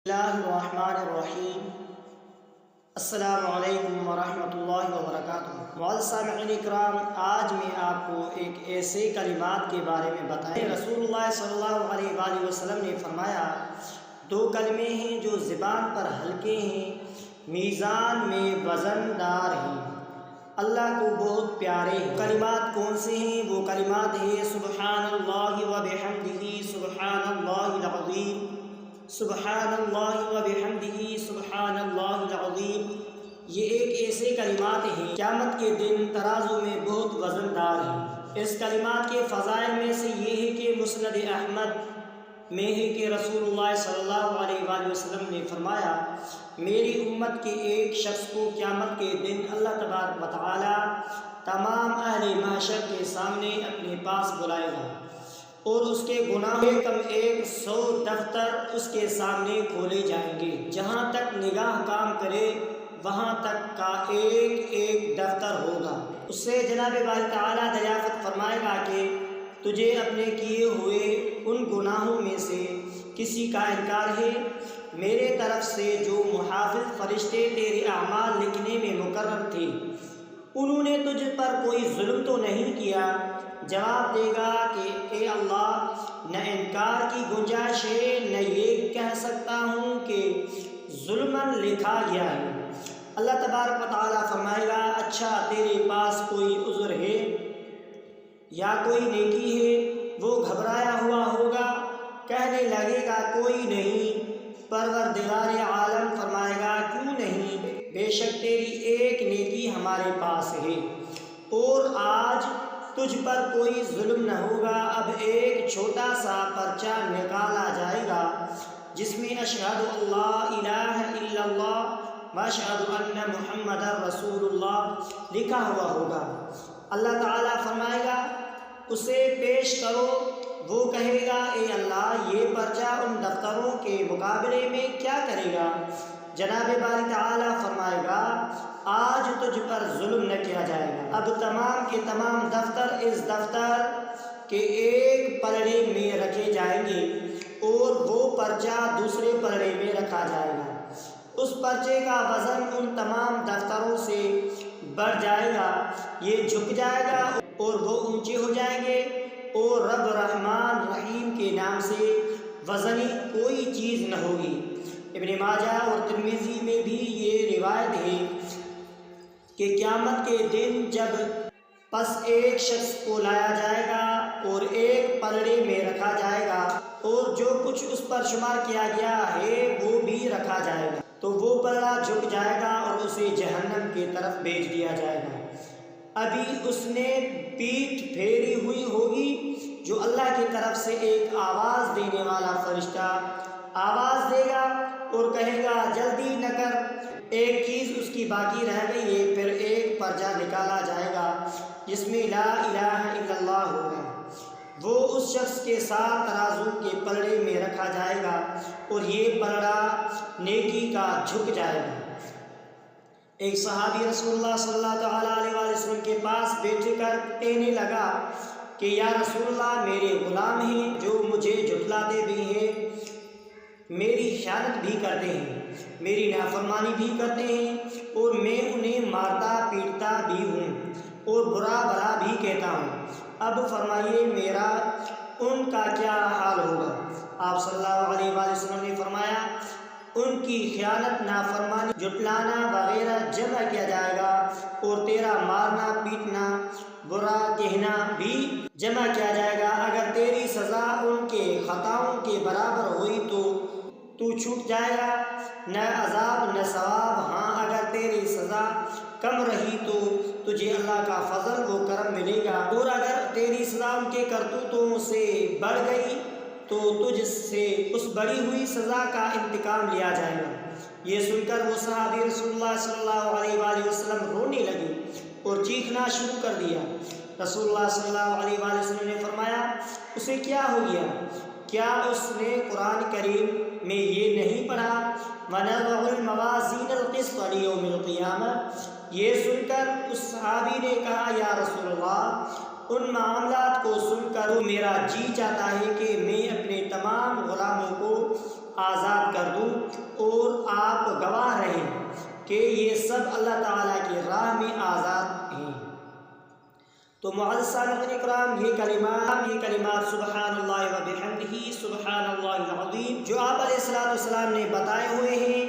اللہ الرحمن الرحیم۔ السلام علیکم ورحمۃ اللہ وبرکاتہ۔ معزز سامعین اکرام، آج میں آپ کو ایک ایسے کلمات کے بارے میں بتائیں۔ رسول اللہ صلی اللہ علیہ وآلہ وسلم نے فرمایا، دو کلمے ہیں جو زبان پر ہلکے ہیں، میزان میں وزن دار ہیں، اللہ کو بہت پیارے ہیں۔ کلمات کون سے ہیں؟ وہ کلمات ہیں سبحان اللہ و بحمدہ، سبحان اللہ العظیم، سبحان اللہ و بحمدہ، سبحان اللہ العظیم۔ یہ ایک ایسے کلمات ہیں قیامت کے دن ترازو میں بہت وزن دار ہیں۔ اس کلمات کے فضائل میں سے یہ ہے کہ مسند احمد میں ہے کہ رسول اللہ صلی اللہ علیہ وآلہ وسلم نے فرمایا، میری امت کے ایک شخص کو قیامت کے دن اللہ تبارک و تعالی تمام اہل محشر کے سامنے اپنے پاس بلائے گا اور اس کے گناہ کم 100 دفتر اس کے سامنے کھولے جائیں گے۔ جہاں تک نگاہ کام کرے وہاں تک کا ایک ایک دفتر ہوگا۔ اس سے جناب باری تعالیٰ دریافت فرمائے گا کہ تجھے اپنے کیے ہوئے ان گناہوں میں سے کسی کا انکار ہے؟ میرے طرف سے جو محافظ فرشتے تیرے اعمال لکھنے میں مقرر تھے، انہوں نے تجھ پر کوئی ظلم تو نہیں کیا؟ جواب دے گا کہ اے اللہ، نہ انکار کی گنجائش ہے، نہ یہ کہہ سکتا ہوں کہ ظلماً لکھا گیا ہے۔ اللہ تبارک و تعالیٰ فرمائے گا، اچھا تیرے پاس کوئی عذر ہے یا کوئی نیکی ہے؟ وہ گھبرایا ہوا ہوگا، کہنے لگے گا کوئی نہیں۔ پروردگار عالم فرمائے گا، کیوں نہیں؟ بے شک تیری ایک نیکی ہمارے پاس ہے اور آج تجھ پر کوئی ظلم نہ ہوگا۔ اب ایک چھوٹا سا پرچہ نکالا جائے گا جس میں اشہد اللہ الہ الا اللہ واشہد ان محمد رسول اللہ لکھا ہوا ہوگا۔ اللہ تعالیٰ فرمائے گا، اسے پیش کرو۔ وہ کہے گا، اے اللہ، یہ پرچہ ان دفتروں کے مقابلے میں کیا کرے گا؟ جناب باری تعالیٰ فرمائے گا، آج تجھ پر ظلم نہ کیا جائے گا۔ اب تمام کے تمام دفتر اس دفتر کے ایک پلڑے میں رکھے جائیں گے اور وہ پرچہ دوسرے پلڑے میں رکھا جائے گا۔ اس پرچے کا وزن ان تمام دفتروں سے بڑھ جائے گا، یہ جھک جائے گا اور وہ اونچے ہو جائیں گے، اور رب رحمان رحیم کے نام سے وزنی کوئی چیز نہ ہوگی۔ ابن ماجہ اور ترمذی میں بھی یہ روایت ہے کہ قیامت کے دن جب پس ایک شخص کو لایا جائے گا اور ایک پلڑے میں رکھا جائے گا اور جو کچھ اس پر شمار کیا گیا ہے وہ بھی رکھا جائے گا، تو وہ پلڑا جھک جائے گا اور اسے جہنم کی طرف بھیج دیا جائے گا۔ ابھی اس نے پیٹھ پھیری ہوئی ہوگی، جو اللہ کی طرف سے ایک آواز دینے والا فرشتہ آواز دے گا اور کہے گا، جلدی نہ کر، ایک چیز اس کی باقی رہ گئی ہے۔ پھر ایک پرچہ نکالا جائے گا جس میں لا الہ الا اللہ ہوگا، وہ اس شخص کے ساتھ ترازو کے پلڑے میں رکھا جائے گا اور یہ پلڑا نیکی کا جھک جائے گا۔ ایک صحابی رسول اللہ صلی اللہ تعالیٰ علیہ وآلہ وسلم کے پاس بیٹھ کر کہنے لگا کہ یا رسول اللہ، میرے غلام ہیں جو مجھے جھٹلاتے بھی ہیں، میری خیانت بھی کرتے ہیں، میری نافرمانی بھی کرتے ہیں، اور میں انہیں مارتا پیٹتا بھی ہوں اور برا بھلا بھی کہتا ہوں۔ اب فرمائیے میرا ان کا کیا حال ہوگا؟ آپ صلی اللہ علیہ وآلہ وسلم نے فرمایا، ان کی خیانت، نافرمانی، جھٹلانا وغیرہ جمع کیا جائے گا اور تیرا مارنا پیٹنا، برا کہنا بھی جمع کیا جائے گا۔ اگر تیری سزا ان کے خطاؤں کے برابر ہوئی تو چھوٹ جائے گا، نہ عذاب نہ ثواب۔ ہاں، اگر تیری سزا کم رہی تو تجھے اللہ کا فضل و کرم ملے گا، اور اگر تیری سزا ان کے کرتوتوں سے بڑھ گئی تو تجھ سے اس بڑی ہوئی سزا کا انتقام لیا جائے گا۔ یہ سن کر وہ صحابی رسول اللہ صلی اللہ علیہ وآلہ وسلم رونے لگے اور چیخنا شروع کر دیا۔ رسول اللہ صلی اللہ علیہ وآلہ وسلم نے فرمایا، اسے کیا ہو گیا؟ کیا اس نے قرآن کریم میں یہ نہیں پڑھا، وَنَضَعُ الْمَوَازِينَ الْقِسْطَ لِيَوْمِ الْقِيَامَةِ؟ یہ سن کر اس صحابی نے کہا، یا رسول اللہ، ان معاملات کو سن کر میرا جی چاہتا ہے کہ میں اپنے تمام غلاموں کو آزاد کر دوں اور آپ گواہ رہیں کہ یہ سب اللہ تعالیٰ کی راہ میں آزاد ہیں۔ تو معزز سامعین اکرام، یہ کلمات سبحان اللہ و بحمدہ سبحان اللہ العظیم جو آپ علیہ السلام نے بتائے ہوئے ہیں،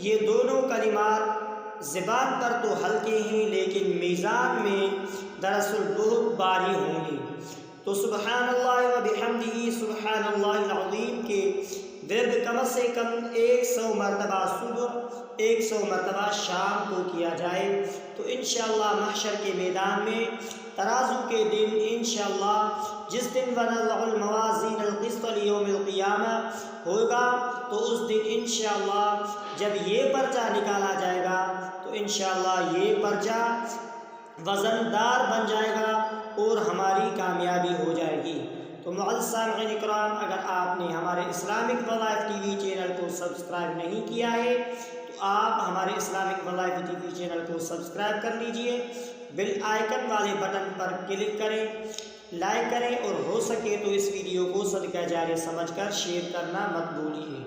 یہ دونوں کلمات زبان پر تو ہلکے ہیں لیکن میزان میں دراصل بہت بھاری ہوں گے۔ تو سبحان اللہ و بحمدہ سبحان اللہ العظیم کے ورد کم سے کم 100 مرتبہ صبح 100 مرتبہ شام کو کیا جائے تو انشاءاللہ محشر کے میدان میں ترازو کے دن انشاءاللہ جس دن وَنَضَعُ الْمَوَازِينَ الْقِسْطَ لِيَوْمِ الْقِيَامَةِ ہوگا تو اس دن انشاءاللہ جب یہ پرچہ نکالا جائے گا تو انشاءاللہ یہ پرچہ وزن دار بن جائے گا اور ہماری کامیابی ہو جائے گی۔ تو معزز سامعین اکرام، اگر آپ نے ہمارے اسلامک وظائف ٹی وی چینل کو سبسکرائب نہیں کیا ہے تو آپ ہمارے اسلامک وظائف ٹی وی چینل کو سبسکرائب کر لیجئے، بیل آئیکن والے بٹن پر کلک کریں، لائک کریں اور ہو سکے تو اس ویڈیو کو صدقہ جاریہ سمجھ کر شیئر کرنا مت بھولیے۔